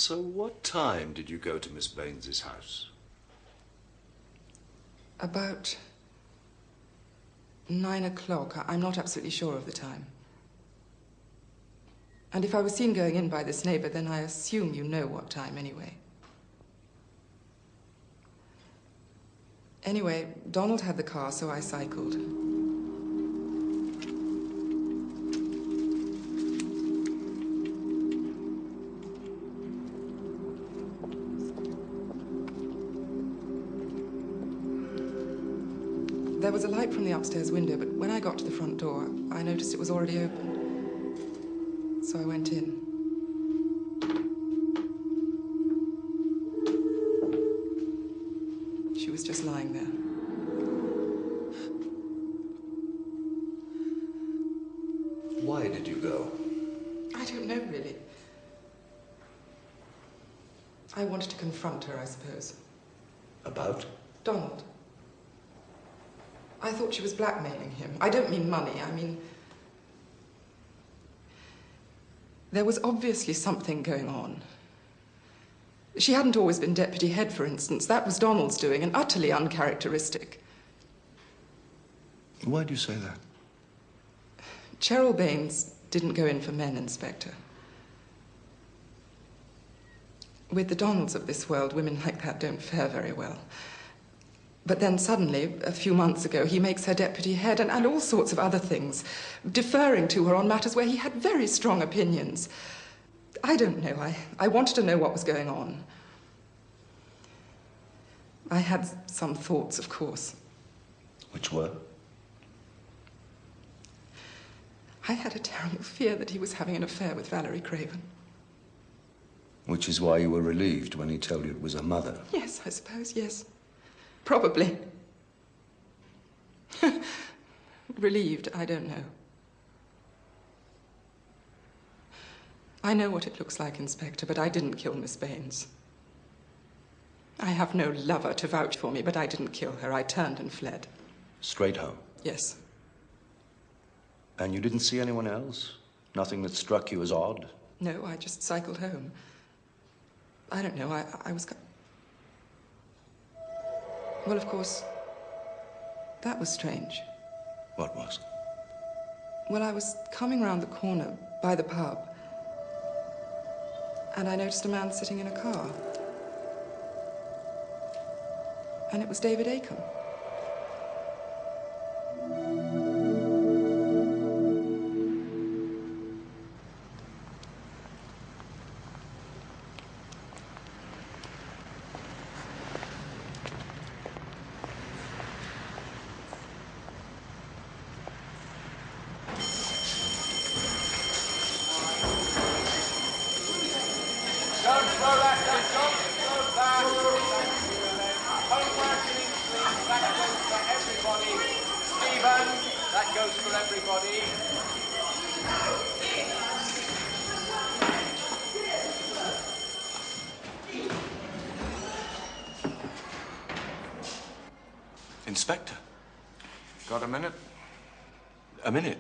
So what time did you go to Miss Baines's house? About 9 o'clock. I'm not absolutely sure of the time. And if I was seen going in by this neighbor, then I assume you know what time anyway. Anyway, Donald had the car, so I cycled. There was a light from the upstairs window, but when I got to the front door, I noticed it was already open. So I went in. She was just lying there. Why did you go? I don't know, really. I wanted to confront her, I suppose. About? Donald. I thought she was blackmailing him. I don't mean money, I mean... There was obviously something going on. She hadn't always been deputy head, for instance. That was Donald's doing, and utterly uncharacteristic. Why do you say that? Cheryl Baines didn't go in for men, Inspector. With the Donalds of this world, women like that don't fare very well. But then suddenly, a few months ago, he makes her deputy head and all sorts of other things, deferring to her on matters where he had very strong opinions. I don't know. I wanted to know what was going on. I had some thoughts, of course. Which were? I had a terrible fear that he was having an affair with Valerie Craven. Which is why you were relieved when he told you it was her mother. Yes, I suppose, yes. Probably. Relieved, I don't know. I know what it looks like, Inspector, but I didn't kill Miss Baines. I have no lover to vouch for me, but I didn't kill her. I turned and fled. Straight home? Yes. And you didn't see anyone else? Nothing that struck you as odd? No, I just cycled home. I don't know, I was... Well, of course, that was strange. What was? Well, I was coming round the corner by the pub, and I noticed a man sitting in a car. And it was David Acom. Inspector. Got a minute? A minute?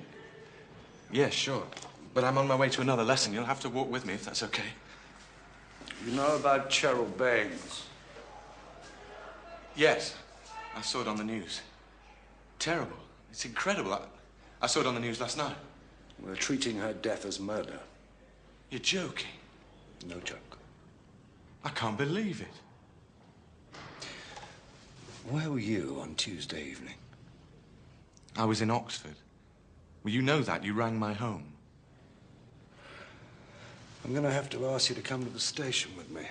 Yes, sure. But I'm on my way to another lesson. You'll have to walk with me if that's okay. You know about Cheryl Baines? Yes. I saw it on the news. Terrible. It's incredible. I saw it on the news last night. We're treating her death as murder. You're joking. No joke. I can't believe it. Where were you on Tuesday evening? I was in Oxford. Well, you know that. You rang my home. I'm going to have to ask you to come to the station with me.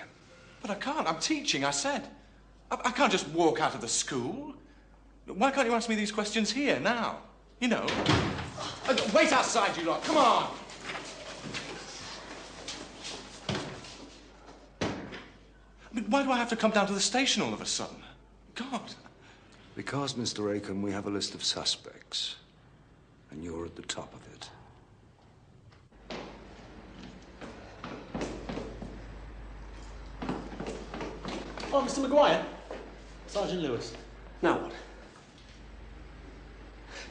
But I can't. I'm teaching, I said. I can't just walk out of the school. Why can't you ask me these questions here, now? You know. Wait outside, you lot. Come on. I mean, why do I have to come down to the station all of a sudden? God. Because, Mr. Acom, we have a list of suspects. And you're at the top of it. Oh, Mr. Maguire. Sergeant Lewis. Now what?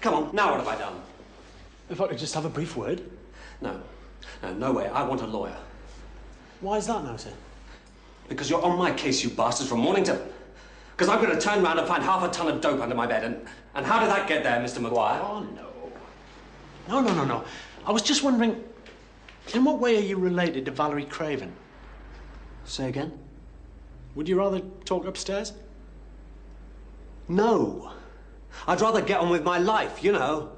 Come on, now what have I done? If I could just have a brief word. No. No way. I want a lawyer. Why is that now, sir? Because you're on my case, you bastards, from morning till... Because I'm going to turn round and find half a ton of dope under my bed. And how did that get there, Mr. Maguire? Oh, no. No. I was just wondering, in what way are you related to Valerie Craven? Say again? Would you rather talk upstairs? No. I'd rather get on with my life, you know.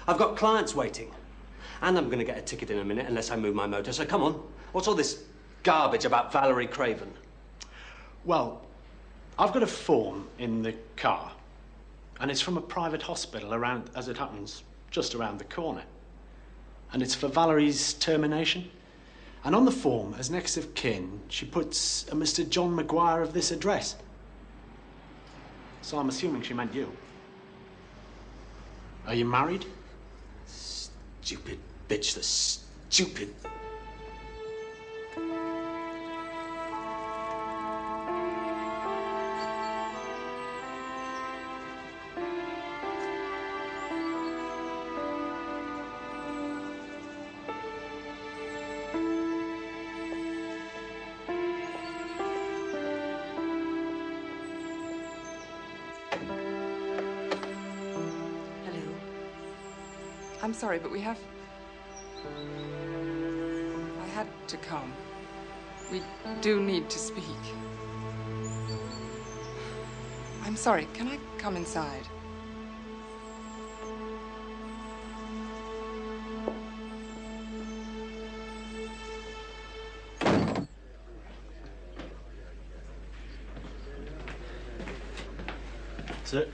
I've got clients waiting. And I'm going to get a ticket in a minute unless I move my motor. So come on. What's all this garbage about Valerie Craven? Well, I've got a form in the car. And it's from a private hospital around, as it happens, just around the corner. And it's for Valerie's termination. And on the form, as next of kin, she puts a Mr. John Maguire of this address. So I'm assuming she meant you. Are you married? Stupid bitch, the stupid... I'm sorry, but I had to come. We do need to speak. I'm sorry, can I come inside? That's it.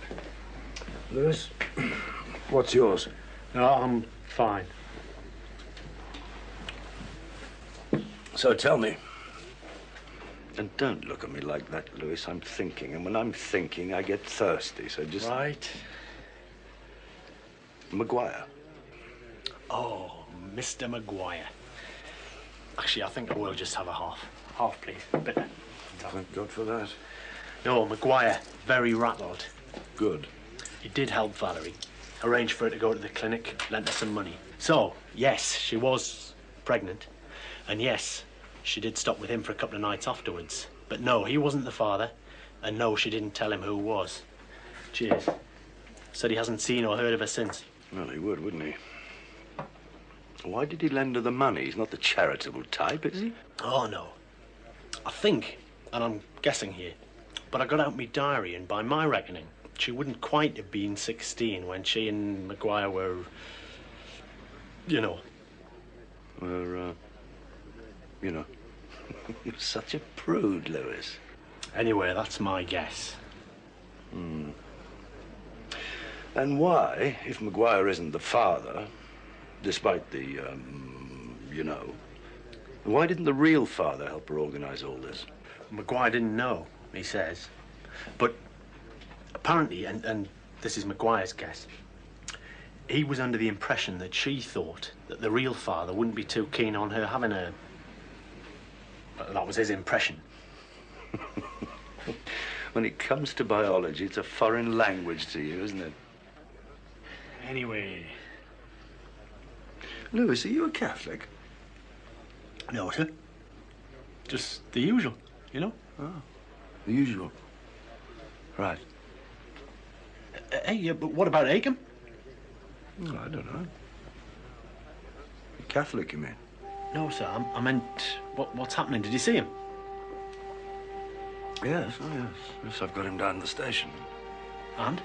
Lewis, what's yours? No, I'm fine. So tell me. And don't look at me like that, Lewis. I'm thinking, and when I'm thinking, I get thirsty, so just... Right. Maguire. Oh, Mr. Maguire. Actually, I think I will just have a half. Half, please. Bitter. Thank God for that. No, Maguire, very rattled. Good. He did help Valerie. Arranged for her to go to the clinic, lent her some money. So, yes, she was pregnant. And yes, she did stop with him for a couple of nights afterwards. But no, he wasn't the father. And no, she didn't tell him who was. Cheers. Said he hasn't seen or heard of her since. Well, he would, wouldn't he? Why did he lend her the money? He's not the charitable type, is he? Oh, no. I think, and I'm guessing here, but I got out my diary, and by my reckoning, she wouldn't quite have been 16 when she and Maguire were, you know. You know. You're such a prude, Lewis. Anyway, that's my guess. And why, if Maguire isn't the father, despite the, you know, why didn't the real father help her organize all this? Maguire didn't know, he says. But apparently, and this is Maguire's guess, he was under the impression that she thought that the real father wouldn't be too keen on her having a... Well, that was his impression. When it comes to biology, it's a foreign language to you, isn't it? Anyway... Lewis, are you a Catholic? No, sir. Just the usual, you know? Oh, the usual. Right. Hey, but what about Acom? Oh, I don't know. Catholic, you mean? No, sir, I meant, what's happening? Did you see him? Yes, oh yes. Yes, I've got him down at the station. And?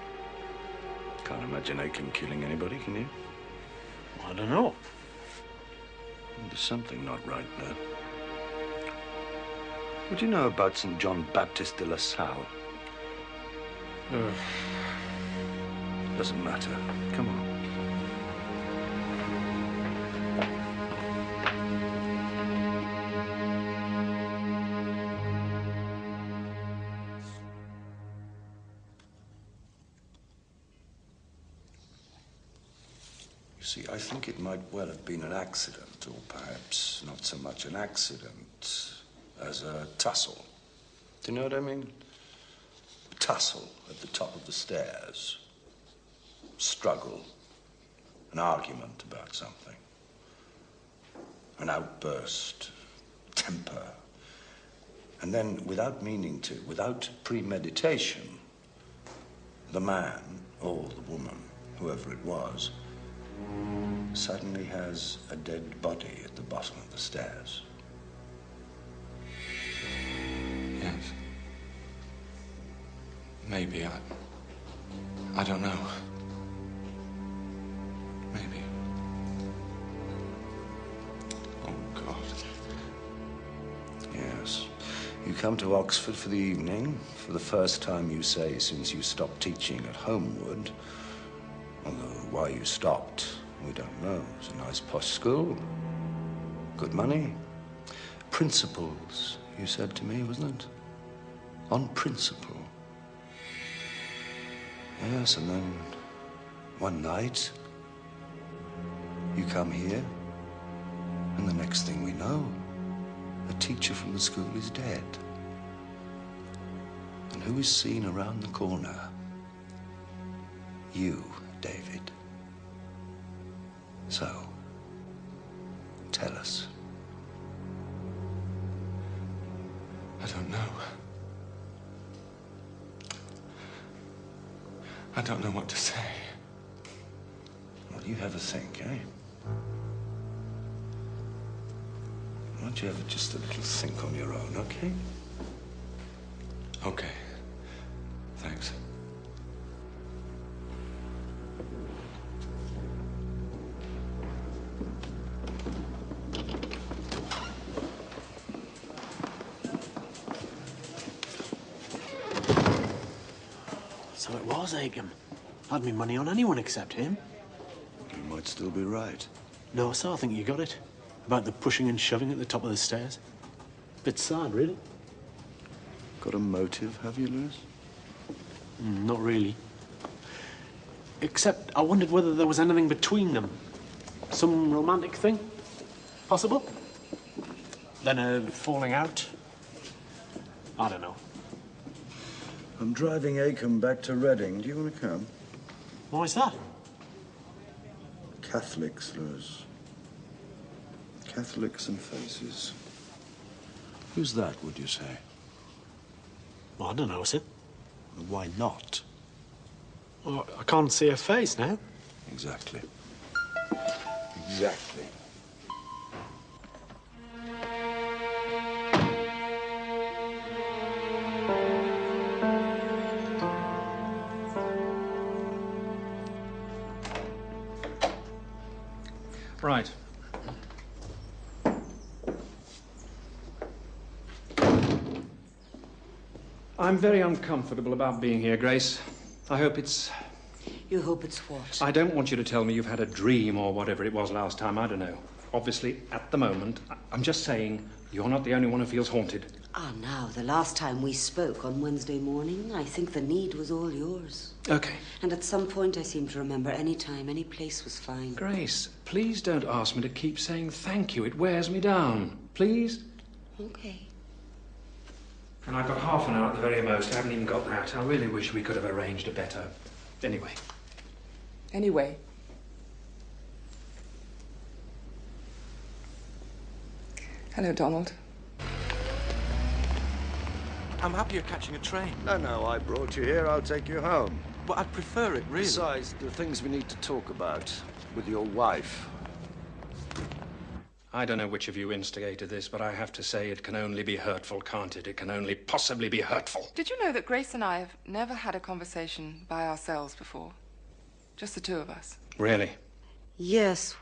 Can't imagine Aiken killing anybody, can you? I don't know. There's something not right there. What do you know about St. John Baptist de La Salle? Doesn't matter. Come on. You see, I think it might well have been an accident, or perhaps not so much an accident as a tussle. Do you know what I mean? A tussle at the top of the stairs. Struggle. An argument about something. An outburst. Temper. And then, without meaning to, without premeditation, the man, or the woman, whoever it was, suddenly has a dead body at the bottom of the stairs. Yes. Maybe. I don't know. Maybe. Oh, God. Yes. You come to Oxford for the evening, for the first time, you say, since you stopped teaching at Homewood. Although why you stopped, we don't know. It's a nice posh school. Good money. Principles, you said to me, wasn't it? On principle. Yes, and then one night, you come here, and the next thing we know, a teacher from the school is dead. And who is seen around the corner? You, David. So, tell us. I don't know. I don't know what to say. Well, you have a think, eh? Why don't you have just a little think on your own, okay? Okay. Thanks. So it was Acom. Had me money on anyone except him. You might still be right. No, so I think you got it. About the pushing and shoving at the top of the stairs. Bit sad, really. Got a motive, have you, Lewis? Not really. Except I wondered whether there was anything between them. Some romantic thing? Possible? Then a falling out? I don't know. I'm driving Acom back to Reading. Do you want to come? Why is that? Catholics, Lewis. Catholics and faces. Who's that, would you say? Well, I don't know, is it? Why not? Well, I can't see her face now. Exactly. Exactly. Right. I'm very uncomfortable about being here, Grace. I hope it's... You hope it's what? I don't want you to tell me you've had a dream or whatever it was last time. I don't know. Obviously, at the moment, I'm just saying you're not the only one who feels haunted. Ah, now, the last time we spoke on Wednesday morning, I think the need was all yours. Okay. And at some point, I seem to remember any time, any place was fine. Grace, please don't ask me to keep saying thank you. It wears me down. Please? Okay. And I've got half an hour at the very most. I haven't even got that. I really wish we could have arranged a better... Anyway. Anyway. Hello, Donald. I'm happy you're catching a train. No, I brought you here. I'll take you home. But I'd prefer it, really. Besides, there are things we need to talk about with your wife. I don't know which of you instigated this, but I have to say it can only be hurtful, can't it? It can only possibly be hurtful. Did you know that Grace and I have never had a conversation by ourselves before? Just the two of us. Really? Yes.